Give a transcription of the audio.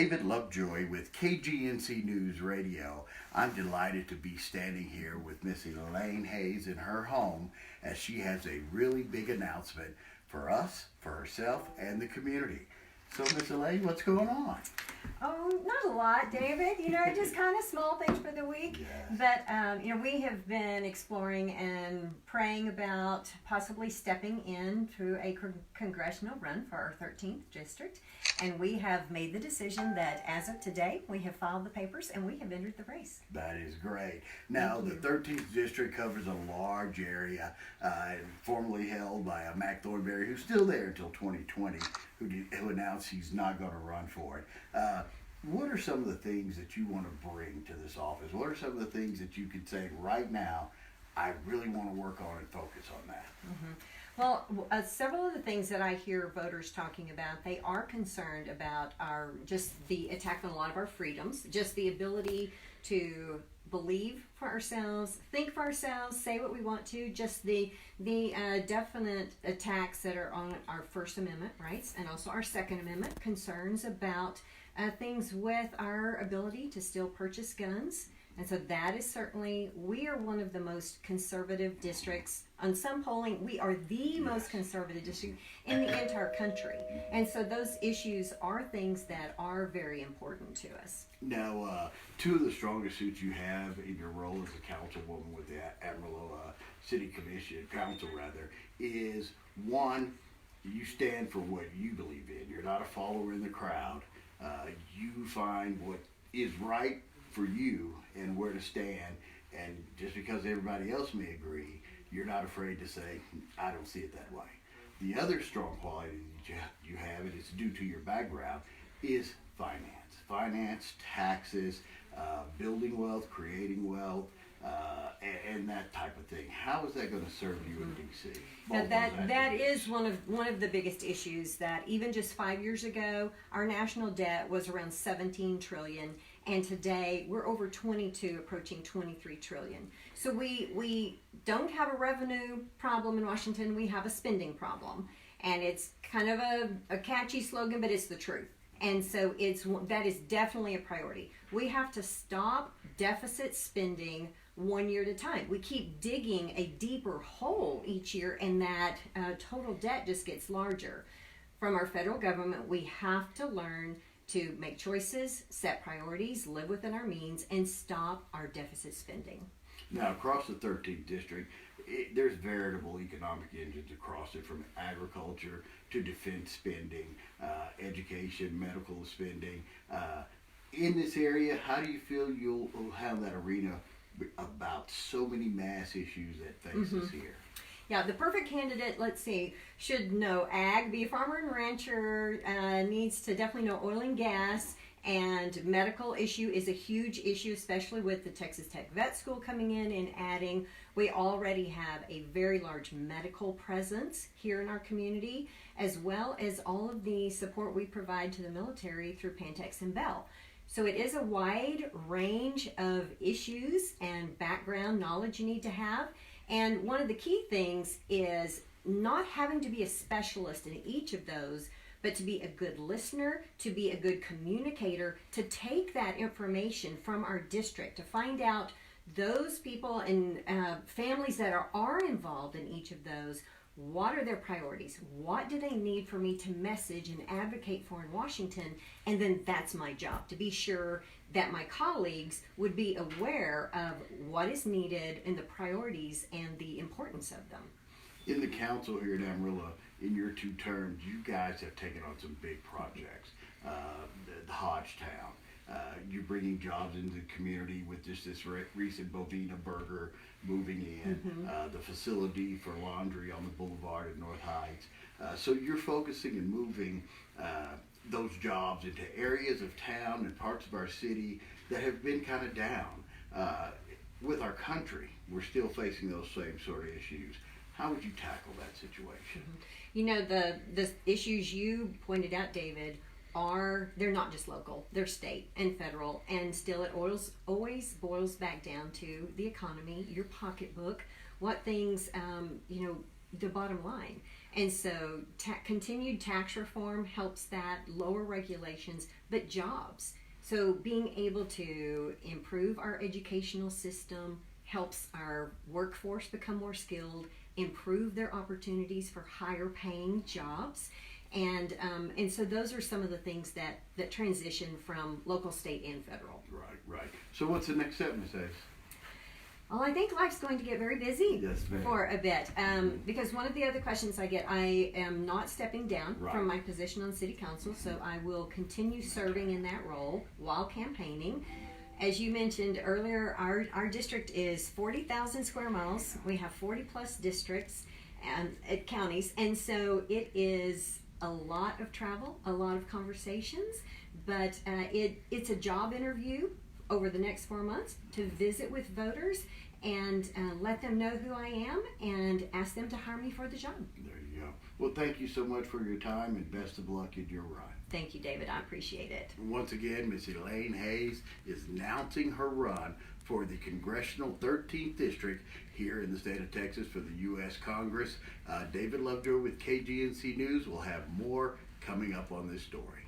David Lovejoy with KGNC News Radio. I'm delighted to be standing here with Miss Elaine Hays in her home as she has a really big announcement for us, for herself, and the community. So, Miss Elaine, what's going on? Oh, not a lot, David. Just kind of small things for the week. Yes. But, we have been exploring and praying about possibly stepping in through a congressional run for our 13th district. And we have made the decision that as of today, we have filed the papers and we have entered the race. That is great. Now, the 13th district covers a large area, formerly held by Mac Thornberry, who's still there until 2020, who announced he's not going to run for it. What are some of the things that you want to bring to this office? What are some of the things that you could say right now, I really want to work on and focus on that? Mm-hmm. Well, several of the things that I hear voters talking about, they are concerned about just the attack on a lot of our freedoms, just the ability to believe for ourselves, think for ourselves, say what we want to, just the definite attacks that are on our First Amendment rights and also our Second Amendment concerns about things with our ability to still purchase guns. And so that is certainly, we are one of the most conservative districts. On some polling, we are the most conservative district in the entire country. And so those issues are things that are very important to us. Now, two of the strongest suits you have in your role as a councilwoman with the Amarillo City Commission, Council rather, is one, you stand for what you believe in. You're not a follower in the crowd. You find what is right for you and where to stand, and just because everybody else may agree, you're not afraid to say, I don't see it that way. The other strong quality that you have, and it's due to your background, is finance. Finance, taxes, building wealth, creating wealth, and that type of thing. How is that going to serve you in D.C.? Now that is one of the biggest issues, that even just 5 years ago, our national debt was around 17 trillion, and today we're over 22, approaching 23 trillion. So we don't have a revenue problem in Washington, we have a spending problem. And it's kind of a catchy slogan, but it's the truth. And so that is definitely a priority. We have to stop deficit spending 1 year at a time. We keep digging a deeper hole each year, and that total debt just gets larger. From our federal government, we have to learn to make choices, set priorities, live within our means, and stop our deficit spending. Now, across the 13th district, there's veritable economic engines across it, from agriculture to defense spending, education, medical spending. In this area, how do you feel you'll have that arena about so many mass issues that face us here? Yeah, the perfect candidate, should know ag, be a farmer and rancher, needs to definitely know oil and gas, and medical issue is a huge issue, especially with the Texas Tech Vet School coming in and adding. We already have a very large medical presence here in our community, as well as all of the support we provide to the military through Pantex and Bell. So it is a wide range of issues and background knowledge you need to have. And one of the key things is not having to be a specialist in each of those, but to be a good listener, to be a good communicator, to take that information from our district, to find out those people and families that are involved in each of those. What are their priorities? What do they need for me to message and advocate for in Washington? And then that's my job, to be sure that my colleagues would be aware of what is needed and the priorities and the importance of them. In the council here at Amarillo, in your 2 terms, you guys have taken on some big projects. The Hodgetown, you're bringing jobs into the community with just this recent Bovina Burger moving in, the facility for laundry on the boulevard in North Heights. So you're focusing and moving those jobs into areas of town and parts of our city that have been kind of down. With our country, we're still facing those same sort of issues. How would you tackle that situation? The issues you pointed out, David, they're not just local, they're state and federal, and still it always boils back down to the economy, your pocketbook, what things, the bottom line. And so continued tax reform helps that, lower regulations, but jobs. So being able to improve our educational system helps our workforce become more skilled, improve their opportunities for higher paying jobs. And so those are some of the things that transition from local, state, and federal. Right. So what's the next step, Ms. Hayes? Well, I think life's going to get very busy Yes, ma'am. for a bit. Because one of the other questions I get, I am not stepping down from my position on City Council, so I will continue serving in that role while campaigning. As you mentioned earlier, our district is 40,000 square miles. We have 40 plus districts and counties, and so it is a lot of travel, a lot of conversations, but it's a job interview over the next 4 months to visit with voters and let them know who I am and ask them to hire me for the job. There you go. Well, thank you so much for your time and best of luck in your run. Thank you, David. I appreciate it. Once again, Ms. Elaine Hays is announcing her run for the Congressional 13th District here in the state of Texas for the U.S. Congress. David Lovejoy with KGNC News will have more coming up on this story.